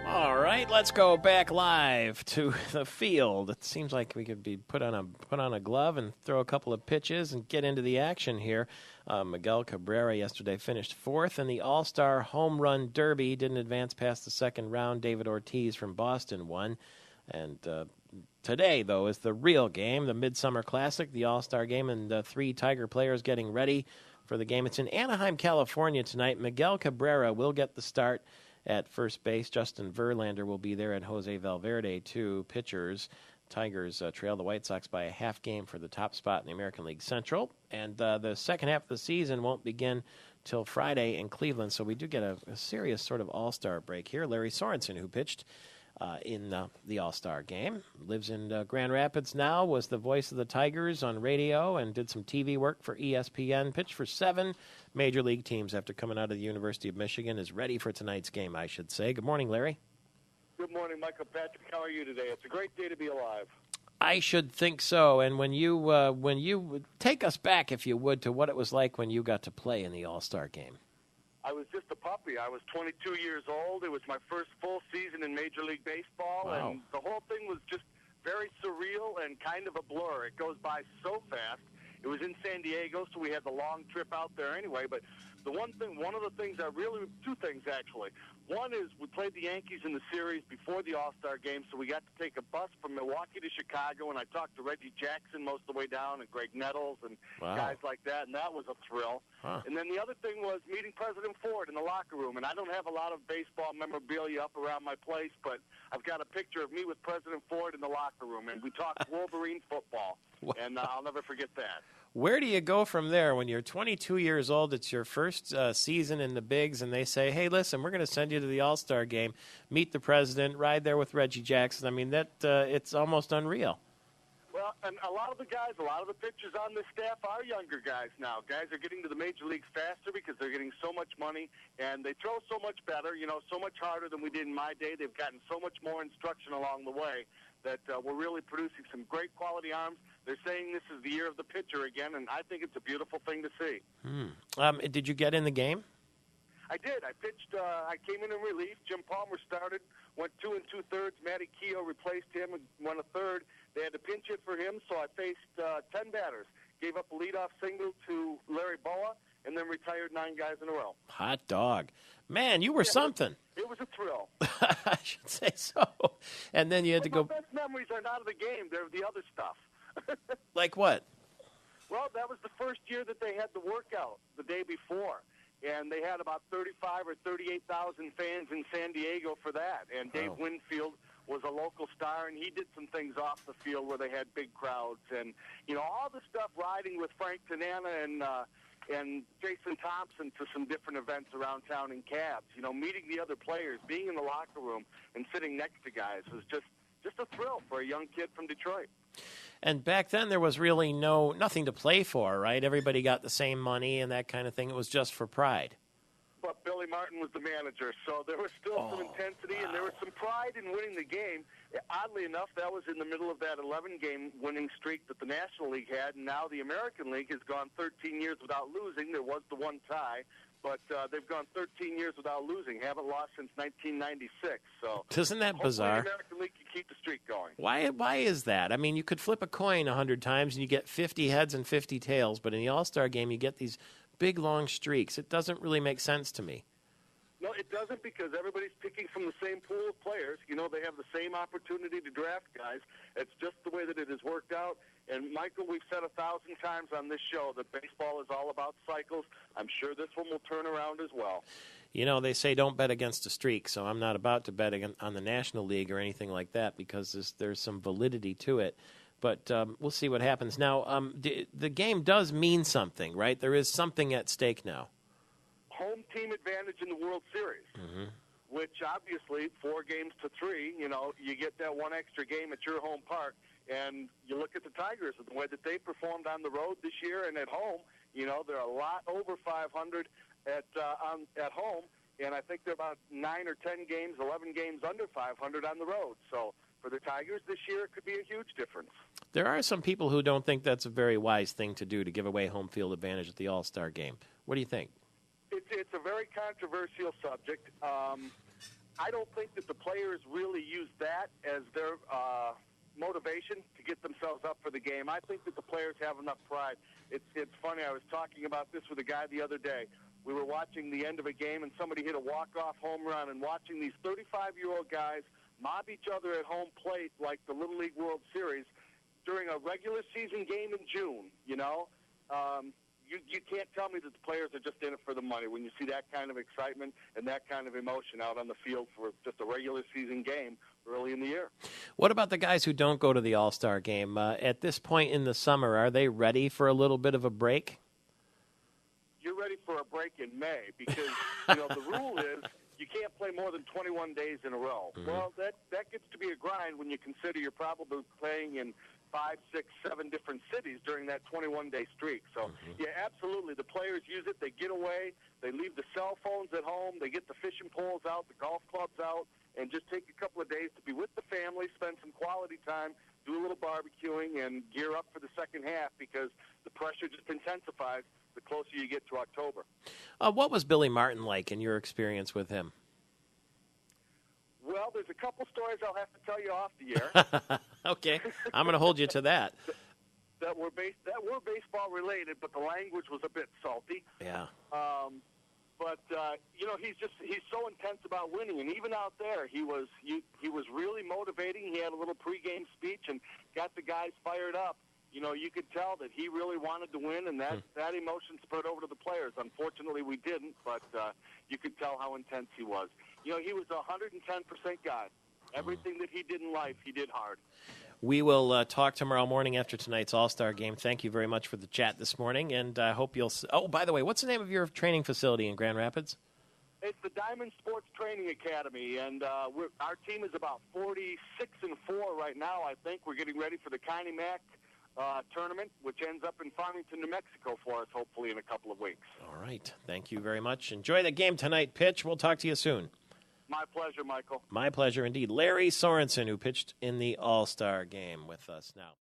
All right, let's go back live to the field. It seems like we could be put on a glove and throw a couple of pitches and get into the action here. Miguel Cabrera yesterday finished fourth in the All-Star Home Run Derby. Didn't advance past the second round. David Ortiz from Boston won. And today, though, is the real game, the Midsummer Classic, the All-Star game, and 3 Tiger players getting ready for the game. It's in Anaheim, California tonight. Miguel Cabrera will get the start at first base. Justin Verlander will be there, and Jose Valverde, 2 pitchers. Tigers trail the White Sox by a half game for the top spot in the American League Central. And the second half of the season won't begin till Friday in Cleveland, so we do get a serious sort of all-star break here. Lary Sorensen, who pitched in the All-Star game, lives in Grand Rapids now, was the voice of the Tigers on radio and did some TV work for ESPN, pitched for 7 major league teams after coming out of the University of Michigan, is ready for tonight's game, I should say. Good morning, Larry. Good morning, Michael Patrick. How are you today? It's a great day to be alive. I should think so. And when you take us back, if you would, to what it was like when you got to play in the All-Star game. I was just a puppy. I was 22 years old. It was my first full season in Major League Baseball, Wow. And the whole thing was just very surreal and kind of a blur. It goes by so fast. It was in San Diego, so we had the long trip out there anyway. But one of the things two things actually. One is we played the Yankees in the series before the All-Star game, so we got to take a bus from Milwaukee to Chicago, and I talked to Reggie Jackson most of the way down, and Greg Nettles, and guys like that, and that was a thrill. Huh. And then the other thing was meeting President Ford in the locker room, and I don't have a lot of baseball memorabilia up around my place, but I've got a picture of me with President Ford in the locker room, and we talked Wolverine football, and I'll never forget that. Where do you go from there when you're 22 years old? It's your first season in the bigs, and they say, hey, listen, we're going to send you to the All-Star game, meet the president, ride there with Reggie Jackson. I mean, it's almost unreal. Well, and a lot of the pitchers on this staff are younger guys now. Guys are getting to the major leagues faster because they're getting so much money, and they throw so much better, so much harder than we did in my day. They've gotten so much more instruction along the way that we're really producing some great quality arms. They're saying this is the year of the pitcher again, and I think it's a beautiful thing to see. Did you get in the game? I did. I pitched. I came in relief. Jim Palmer started, went 2 2/3. Matty Keough replaced him and went a third. They had to pinch hit for him, so I faced 10 batters. Gave up a leadoff single to Larry Boa, and then retired 9 guys in a row. Hot dog. Man, you were something. It was a thrill. I should say so. And then you had to go. My best memories are not of the game. They're the other stuff. Like what? Well, that was the first year that they had the workout the day before. And they had about 35 or 38,000 fans in San Diego for that. And Dave Winfield was a local star, and he did some things off the field where they had big crowds. And, all the stuff riding with Frank Tanana and Jason Thompson to some different events around town in cabs. Meeting the other players, being in the locker room, and sitting next to guys was just a thrill for a young kid from Detroit. And back then there was really nothing to play for, right? Everybody got the same money and that kind of thing. It was just for pride. But Billy Martin was the manager, so there was still some intensity, and there was some pride in winning the game. Oddly enough, that was in the middle of that 11-game winning streak that the National League had, and now the American League has gone 13 years without losing. There was the one tie, but they've gone 13 years without losing. Haven't lost since 1996. So isn't that bizarre? The American League can keep the streak going. Why is that? I mean, you could flip a coin 100 times and you get 50 heads and 50 tails, but in the All-Star game you get these big, long streaks. It doesn't really make sense to me. No, it doesn't, because everybody's picking from the same pool of players. They have the same opportunity to draft guys. It's just the way that it has worked out. And, Michael, we've said 1,000 times on this show that baseball is all about cycles. I'm sure this one will turn around as well. They say don't bet against a streak, so I'm not about to bet on the National League or anything like that because there's some validity to it. But we'll see what happens. Now, the game does mean something, right? There is something at stake now. Home team advantage in the World Series, which obviously 4 games to 3, you get that one extra game at your home park. And you look at the Tigers and the way that they performed on the road this year and at home, they're a lot over 500 at home. And I think they're about 9 or 10 games, 11 games under 500 on the road. So for the Tigers this year, it could be a huge difference. There are some people who don't think that's a very wise thing to do, to give away home field advantage at the All-Star game. What do you think? It's a very controversial subject. I don't think that the players really use that as their motivation to get themselves up for the game. I think that the players have enough pride. It's funny. I was talking about this with a guy the other day. We were watching the end of a game, and somebody hit a walk-off home run, and watching these 35-year-old guys mob each other at home plate like the Little League World Series during a regular season game in June, you know. You can't tell me that the players are just in it for the money when you see that kind of excitement and that kind of emotion out on the field for just a regular season game early in the year. What about the guys who don't go to the All-Star game? At this point in the summer, are they ready for a little bit of a break? You're ready for a break in May because, you know, the rule is you can't play more than 21 days in a row. Mm-hmm. Well, that gets to be a grind when you consider you're probably playing in 5, 6, 7 different cities during that 21-day streak. So, yeah, absolutely. The players use it. They get away. They leave the cell phones at home. They get the fishing poles out, the golf clubs out, and just take a couple of days to be with the family, spend some quality time, do a little barbecuing, and gear up for the second half because the pressure just intensifies the closer you get to October. What was Billy Martin like in your experience with him? Well, there's a couple stories I'll have to tell you off the air. Okay, I'm going to hold you to that. That were baseball related, but the language was a bit salty. Yeah. But you know, he's so intense about winning, and even out there, he was really motivating. He had a little pregame speech and got the guys fired up. You know, you could tell that he really wanted to win, and that emotion spread over to the players. Unfortunately, we didn't, but you could tell how intense he was. You know, he was a 110% guy. Everything that he did in life, he did hard. We will talk tomorrow morning after tonight's All-Star game. Thank you very much for the chat this morning, and I hope you'll... Oh, by the way, what's the name of your training facility in Grand Rapids? It's the Diamond Sports Training Academy, and our team is about 46-4 right now, I think. We're getting ready for the Connie Mack tournament, which ends up in Farmington, New Mexico for us, hopefully in a couple of weeks. All right. Thank you very much. Enjoy the game tonight, Pitch. We'll talk to you soon. My pleasure, Michael. My pleasure indeed. Larry Sorensen, who pitched in the All-Star game with us now.